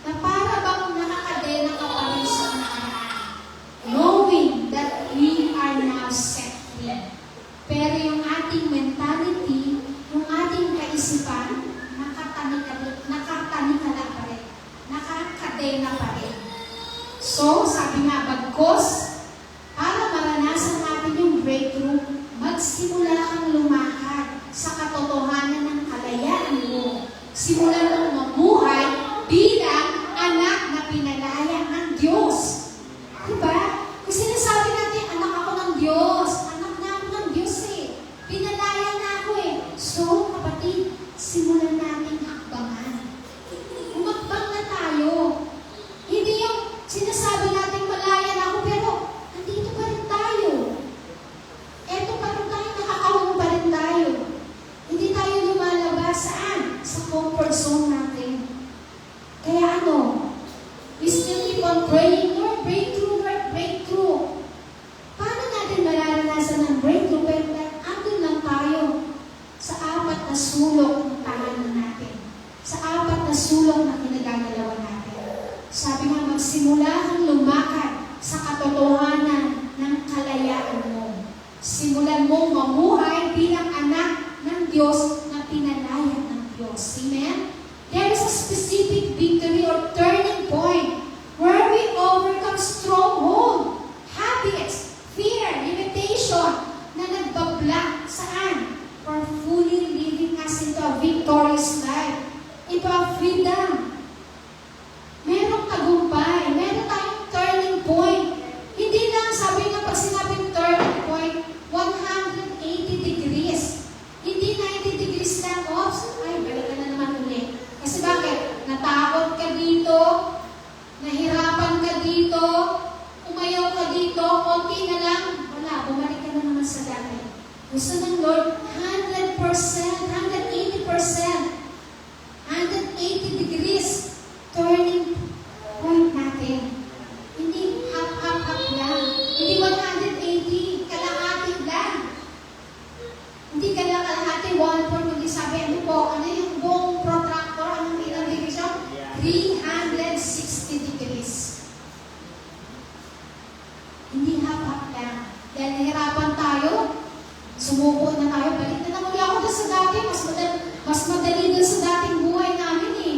S4: Na para bang nakakadena ka pa rin sa nakaraan? Knowing that we are now set free. Pero yung ating mentality, yung ating kaisipan, nakatanikala pa rin. Nakakadena pa rin. So, sabi nga, bagkos, para maranasan natin yung breakthrough, magsimula kang lumakad sa katotohanan ng kalayaan mo Simulan mong mamuhay bilang anak na pinalaya ng Diyos. Diba? Kung sinasabi natin, anak ako ng Diyos, anak na ako ng Diyos eh. Pinalaya na ako eh. So, kapatid, simulan natin hakbangan. Umakbang na tayo. Hindi yung sinasabi natin malaya na ako, pero nandito pa rin tayo. Eto pa rin tayo, nakakawang pa rin tayo. Hindi tayo lumalabas saan? Sa comfort zone natin. Kaya we still keep on praying, Lord, breakthrough, Lord, breakthrough. Paano natin mararanasan ng breakthrough? Pero andun lang tayo sa apat na sulok ng tahanan natin. Sa apat na sulok na kinagagalawan natin. Sabi nga, magsimula kang lumakad sa katotohanan ng kalayaan mo. Simulan mong mamuhay bilang anak ng Diyos na pinalaya ng Diyos. Amen? There is a specific victory or turning point where we overcome stronghold, habits, fear, limitation na nagbablock saan? For fully living us into a victorious life, into a freedom. Merong tagumpay, meron tayong turning point. Hindi lang, sabi nga pag sinabing turning point, 180 degrees. Hindi 90 degrees lang, oops, ay, balik ka na naman ulit. Kasi bakit? Natakot ka dito, nahirapan ka dito, umayaw ka dito, konti na lang, wala, bumalik ka na naman sa dati. Gusto ng Lord, 100%, 180%, 180 degrees, turning point natin. Hindi hap lang, hindi 180, kalahati lang. Hindi ka lang kalahati, 1/4, hindi sabi, ano po, ano yung buong protractor, anong ilang degrees yun? 360 degrees. Hindi hap lang. Dahil nahirapan tayo, sumuko na tayo, balik na lang ulit ako doon sa dati, mas madali doon sa dating buhay namin eh.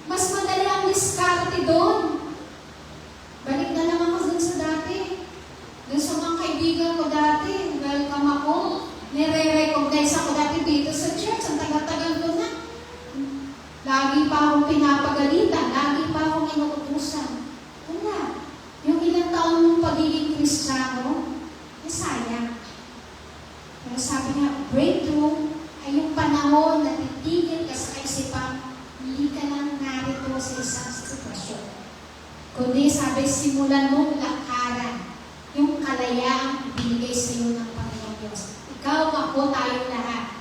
S4: Mas madali ang diskarte doon. Balik na lang ako doon sa dati. Doon sa mga kaibigan ko dati, welcome ako. Nire-recognize ako dati dito sa church. Ang tagal-tagal ko na. Lagi pa akong pinapagalitan. Lagi pa akong inuutusan. Wala. Yung ilang taon mong pagiging Kristiyano, sayang. Pero sabi nga, breakthrough ay yung panahon na titigil ka sa kaisipan, hindi ka lang narito sa isang sitwasyon. Kundi sabi, simulan mong lakaran yung kalayaang binigay sa iyo ng Panginoon Diyos. Ikaw, ako, tayong lahat.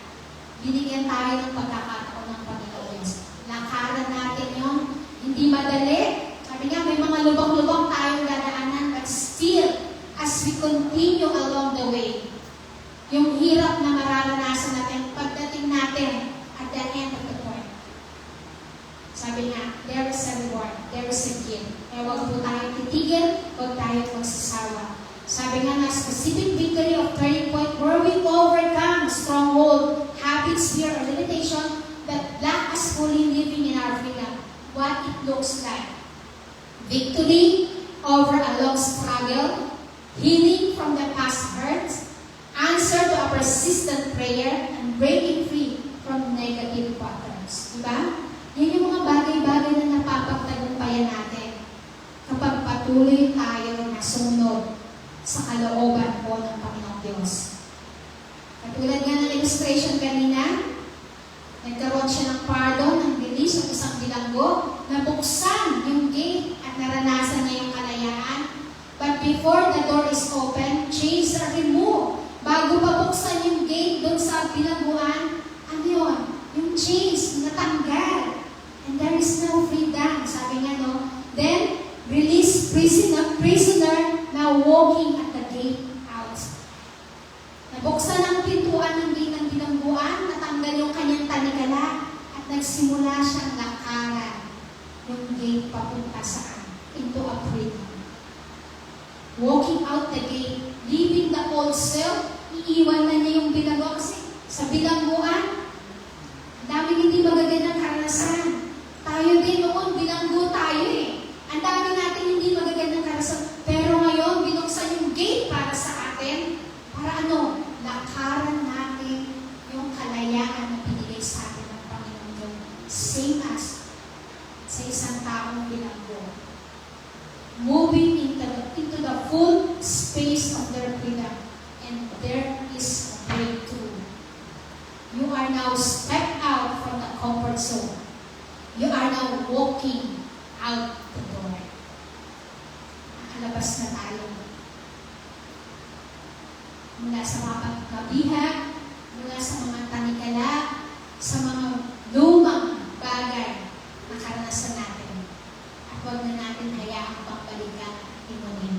S4: Binigyan tayo ng pagkakataon ng Panginoon Diyos. Lakaran natin yung hindi madali. Sabi nga, may mga lubang-lubang tayong dadaanan, but still, as we continue along the way, yung hirap na mararanasan natin, pagdating natin at the end of the point. Sabi nga, there is a reward, there is a gift. Kaya huwag po tayong titigil, huwag tayong magsasawa. Sabi nga na specific victory of turning point where we overcome stronghold, habits, fear, or limitation that block us fully living in our freedom. What it looks like. Victory over a long struggle, healing from the past hurts, answer to a persistent prayer, and breaking free from negative patterns. Diba? Yan yung mga bagay-bagay na napapagtagumpayan natin kapag patuloy tayo na sumunod sa kalooban po ng Panginoong Diyos. Katulad nga ng illustration kanina, nagkaroon siya ng pardon, ng release ng isang bilanggo, nabuksan yung gate at naranasan niya yung kalayaan. But before the door is open, chains are removed. Bago pa buksan yung gate doon sa bilangguan, ano yun? Yung chains, natanggal. And there is no freedom. Sabi nga, no? Then, release prisoner now walking at the gate out. Nabuksan ang pintuan ng gate ng bilangguan, natanggal yung kanyang tanikala, at nagsimula siyang lakaran yung gate papunta saan? Into a freedom. Walking out the gate, leaving the old self, iiwan na niya yung bilanggo kasi sa bilangguan, daming hindi magagandang karanasan. Tayo din noon, bilanggo tayo eh. Ang dami natin hindi magagandang karanasan. Pero ngayon, binuksan yung gate para sa atin. Para ano? Lakaran natin yung kalayaan na binigay sa atin ng Panginoon same as sa isang taong bilanggo. Moving into the full space of their freedom, and there is a breakthrough. You are now stepped out from the comfort zone. You are now walking out the door. Nakalabas na tayo. Mula sa mga pagkabihan, mula sa mga tanikala, sa mga lumang bagay na karanasan natin. At huwag na natin hayaang pagbalikan at imunin.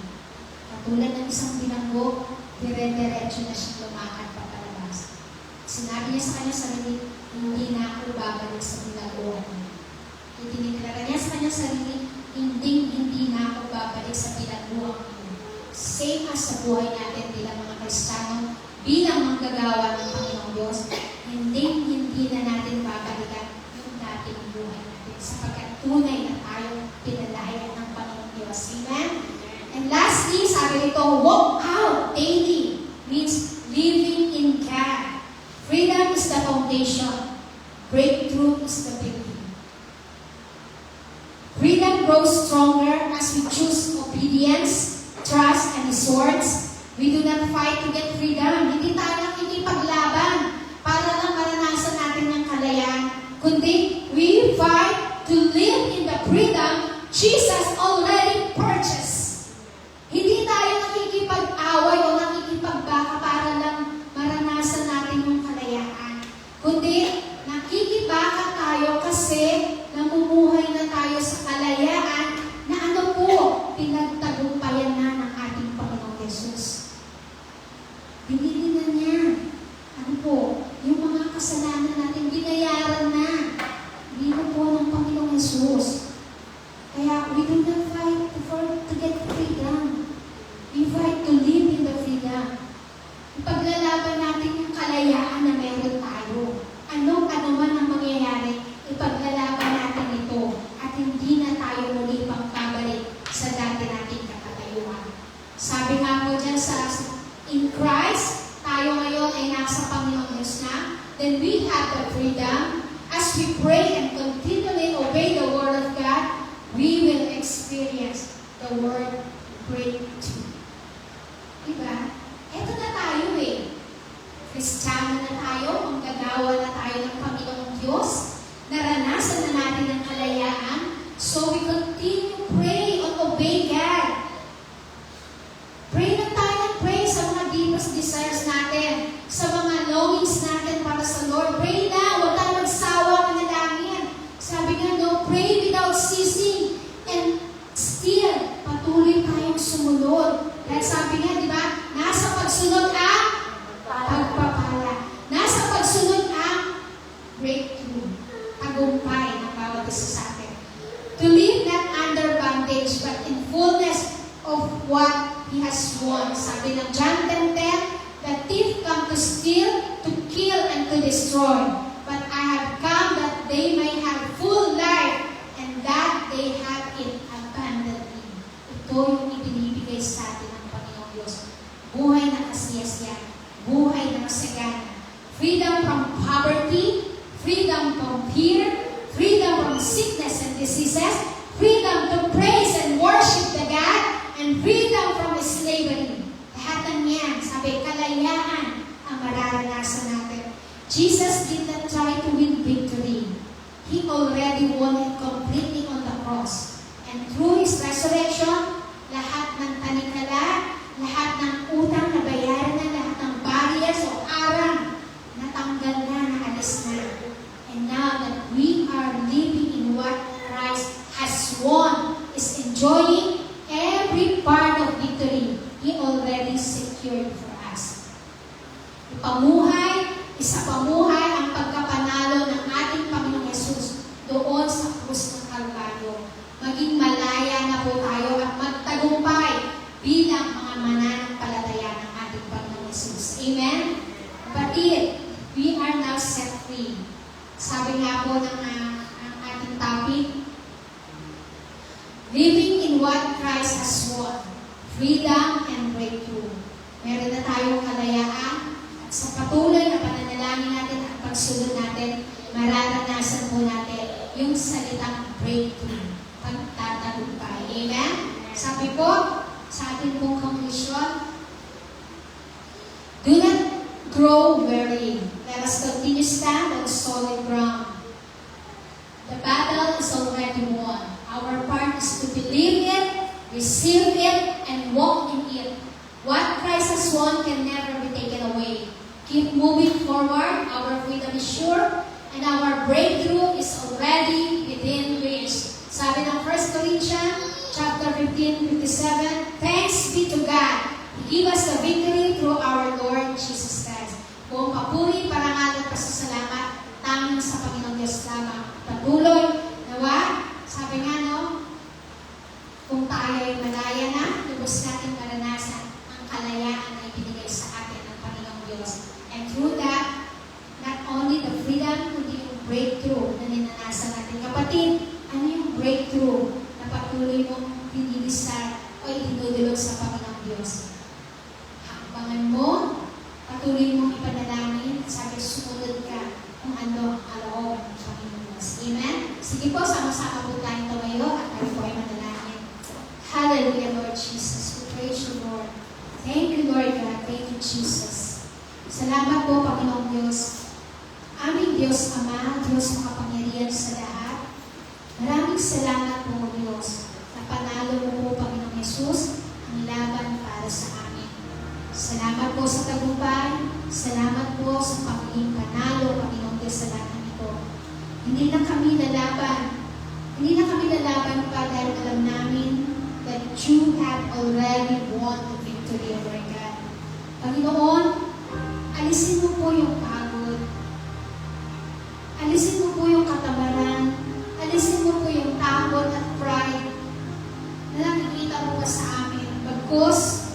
S4: Katulad ng isang bilanggo, dire-diretso na siya lumakad papalabas. Sinabi niya sa kanya sarili, hindi na ako babalik sa ginagawa niya. Itiniglara niya sa kanya sarili, hindi na ako babalik sa pinagbuwang niya. Same as sa buhay natin bilang mga Kristiyano, bilang manggagawa ng Panginoong Diyos, hindi na natin babalikan yung dating buhay natin sapagkat tunay na tayong pinalayan ng Panginoong Diyos. Amen? And lastly, sabi nito, walk out daily means living in God. Freedom is the foundation. Breakthrough is the beginning. Freedom grows stronger as we choose obedience, trust, and His words. We do not fight to get freedom. Hindi tayo nakikipaglaban para lang maranasan natin ng kalayaan. Kundi, we fight to live in the freedom Jesus already purchased. Hindi tayo nakikipag-away o nakikipagbaka para lang maranasan natin yung kalayaan. Kundi, nakikibaka tayo kasi namumuhay na tayo sa kalayaan na ano po, pinagtagumpayan na ng ating Panginoong Yesus. Binili na niya. Ano po, yung mga kasalanan natin, binayaran na. Binili po ng Panginoong Yesus. Kaya, we do not fight to get freedom. We fight to live in the freedom. Ipaglalaban natin yung kalayaan na meron tayo. Ano man ang mangyayari, ipaglalaban natin ito at hindi na tayo muli pang babalik sa dati nating kakatayuan. Sabi nga po dyan in Christ, tayo ngayon ay nasa Panginoong Diyos na, then we have the freedom. As we pray and continually obey the Word of God, we will experience the word breakthrough. Diba? Eto na tayo eh. Kristiyano na tayo, manggagawa na tayo ng Panginoong Diyos. Naranasan na natin ang kalayaan. So we continue pray and obey God. Pray na tayo ng pray sa mga deepest desires natin, sa mga longings natin para sa Lord. Pray na, huwag tayo magsawa manalangin. Sabi nga, no, pray without ceasing. And still, patuloy tayong sumunod. Dahil sabi nga, di ba, nasa pagsunod ang pagpapala. Nasa pagsunod ang breakthrough. Tagumpay ng bawat isa sa atin. To live not under bondage, but in fullness of what He has won. Sabi ng John 10:10, the thief come to steal, to kill, and to destroy. But I have come that they may have full life, and that they have it abundantly. Ito yung ibinibigay sa atin ng Panginoong Diyos. Buhay na kasiyasiyan, buhay na masagana. Freedom from poverty, freedom from fear, freedom from sickness and diseases, freedom to praise and worship the God, and freedom from slavery. Lahat ng yan, sabi, kalayaan ang mararanasan natin. Jesus did not try to win victory. He already won it completely on the cross. And through His resurrection, lahat ng tanikala, lahat ng utang na bayaran na, lahat ng barriers o arang, natanggal na, naalis na. And now that we are living in what Christ has won, is enjoying every part of victory He already secured for us. Isa pamuhay ang pagkapanalo ng ating Panginoong Yesus doon sa krus ng Kalbaryo. Maging malaya na po tayo at magtagumpay bilang mga mananampalataya ng ating Panginoong Yesus. Amen? Kapatid, we are now set free. Sabi nga po ng ating topic, living in what Christ has won, freedom and breakthrough. Meron na tayong kalayaan at sa patuloy na pananalangin natin at pagsunod natin, mararanasan po natin yung salitang breakthrough, pagtatagumpay. Amen? Sabi po, sa ating pong conclusion, do not grow weary. Let us continue stand on solid ground. The battle is already won. Our part is to believe it, receive it, and walk in it. What Christ has won can never be taken away. Keep moving forward. Our freedom is sure, and our breakthrough is already within reach. Sabi ng 1 Corinthians chapter 15:57, thanks be to God. He gave us the victory through our Lord Jesus Christ. Buong papuri, parangal at pasasalamat, tanging sa Panginoong Diyos lamang. Patuloy, nawa, sabi nga no, kung tayo ay malaya na, lubos natin maranasan ang kalayaan na ibinigay sa atin ng Panginoong Diyos. And through that, not only the freedom, kundi yung breakthrough na ninanasan natin. Kapatid, ano yung breakthrough na patuloy mong pinilisan o itinudulog sa Panginoong Diyos? Hakbangan mo, patuloy mong ipanalangin, sabi sumunod ka kung ano ang kaloob ng Panginoong Diyos. Amen? Sige po, sama-sama po tayong tumayo at tayo po ay manalangin. Hallelujah, Lord Jesus. We praise you, Lord. Thank you, Lord God. Thank you, Jesus. Salamat po, Panginoong Diyos. Aming Diyos Ama, Diyos makapangyarihan sa lahat. Maraming salamat po, Diyos, na panalo mo po, Panginoong Jesus, ang laban para sa amin. Salamat po sa tagumpay. Salamat po sa pagiging panalo, Panginoong Diyos, sa lahat ng ito. Hindi na kami lalaban pa dahil alam namin that you have already won the victory, Lord God. Panginoon, alisin mo po yung pagod. Alisin mo po yung katamaran. Alisin mo po yung takot at pride na nakikita mo pa sa amin. Bagkus,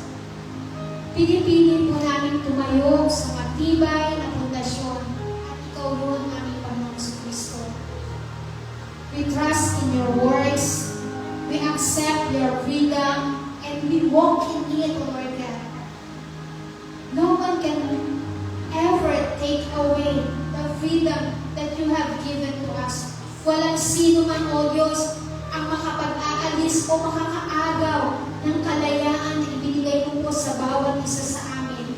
S4: pinipili po namin tumayo sa matibay na pundasyon at ikaw ron aming Panginoong Kristo. We trust in your words. We accept your freedom and we walk in it, Lord God. No one can ever take away the freedom that you have given to us. Walang sino man, O Diyos, ang makapag-aalis o makakaagaw ng kalayaan na ibinigay mo po sa bawat isa sa amin.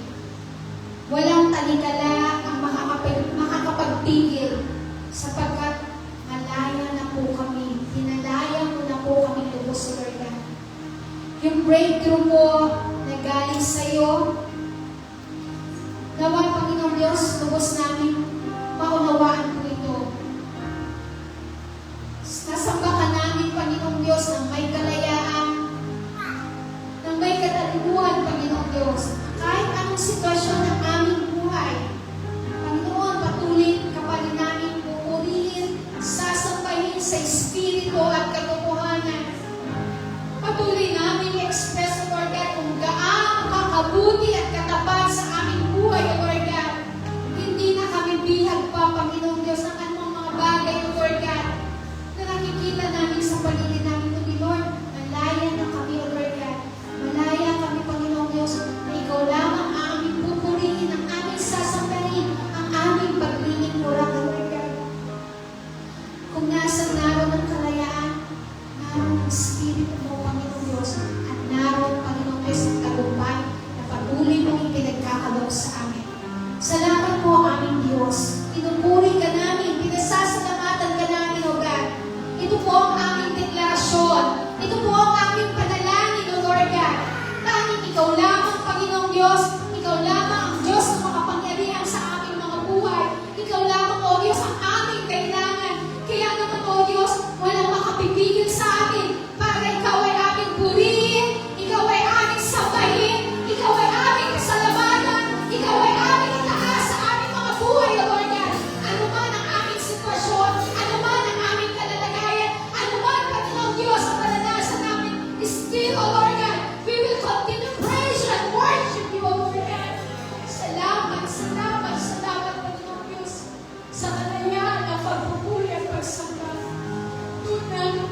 S4: Walang talikala ang makakapagpigil sapagkat malaya na po kami. Hinalaya mo na po kami lubos, Lord God. Yung breakthrough po na galing sa iyo, nawa, Panginoong Diyos, lubos namin maunawaan po ito. Nasamba ka namin, Panginoong Diyos, ng may kalayaan, ng may katalibuhan, Panginoong Diyos. Kahit anong sitwasyon ng aming buhay, Panginoon, patuloy ka pa rin namin pupurihin, sasampahin sa Espiritu at katotohanan. Patuloy namin i-express, Lord God, kung gaano kakabuti at katapat sa aming buhay, Lord God. Hindi na kami bihag pa, Panginoong Diyos, ng anumang mga bagay, Lord God, na nakikita namin sa paligid namin, Lord. Malaya na kami, Lord God. Malaya kami, Panginoong Diyos, na ikaw lamang ang aming pupurihin, ang aming sasampahin, ang aming paglilingkuran, Lord God. Kung nasa naroon ng kalayaan, naroon ang Espiritu mo, Panginoong Diyos, at naroon, Panginoong Diyos, ang tagumpay na patuloy mong ipinagkakaloob sa amin. Salamat po, aming Diyos. Pinupuri ka namin, pinasasalamatan ka namin, O God. Ito po ang aming deklarasyon. Ito po ang aming panalangin, O Lord God. Tanging ikaw lamang, Panginoong Diyos. Ikaw lamang ang Diyos na makapangyarihan sa aming mga buhay. Ikaw lamang, O Diyos, ang aming kailangan. Kaya naman, O Diyos, walang makapipigil sa amin para ikaw ay aming purihin, ikaw ay aming sambahin, ikaw ay aming kasalamatan, ikaw ay aming itaas sa aming mga buhay, O Lord God. Ano man ang aming sitwasyon, ano man ang aming kalalagayan, ano man, Panginoong Diyos, ang maranasan namin, still, O Lord God, we will continue praise you and worship you, O Lord God. Salamat, salamat, salamat, Panginoong Diyos, sa kalayaan ng pagpupuri at pagsamba.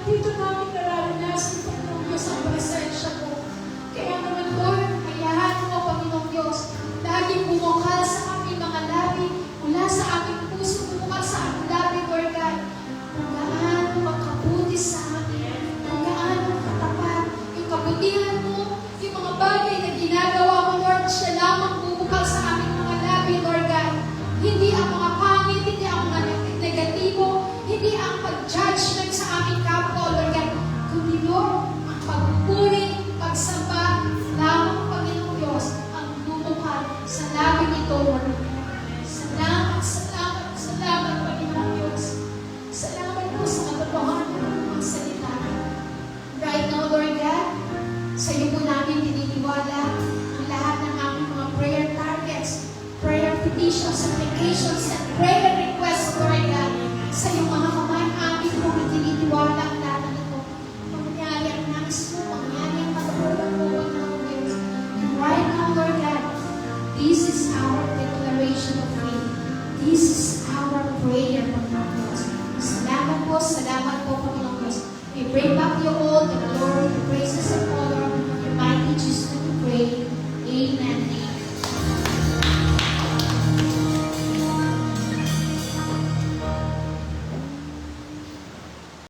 S4: Dito namin nararanasan, Panginoong Diyos, ang presensya mo. Kaya naman, Lord, kayahan mo, Panginoong Diyos, laging bumukal sa aming mga labi, mula sa aming puso, bumukal sa aming labi, Lord God, kung sinasabi sa akin kung gaano katapat yung kabutihan mo, yung mga bagay na ginagawa mo, Lord, siya lamang bubukal sa aming mga labi, Lord God. Hindi ang mga pangit, hindi ang mga negatibo, hindi ang pag-judgment sa aming kapwa, Lord God, kundi, Lord, ang pagpupuri, pagsamba, lamang Panginoong Diyos, ang bubukal sa labi nito, Lord. Salamat, salamat, salamat, Panginoong Diyos. Salamat po sa katotohanan ng mga salita. Right now, Lord God, sa iyo po namin tininiwala ang lahat ng aming mga prayer targets, prayer petitions, applications, and prayer requests, Lord God. Sa iyong mga kamay, amin po tininiwala ang lahat ng ito. Mangyari ang nais mo, mangyari ang katulad mo, Panginoong Diyos. And right now, Lord God, this is our declaration of faith. This is our prayer, Panginoong Diyos. Salamat po, Panginoong Diyos. We bring back you all the glory, the praises,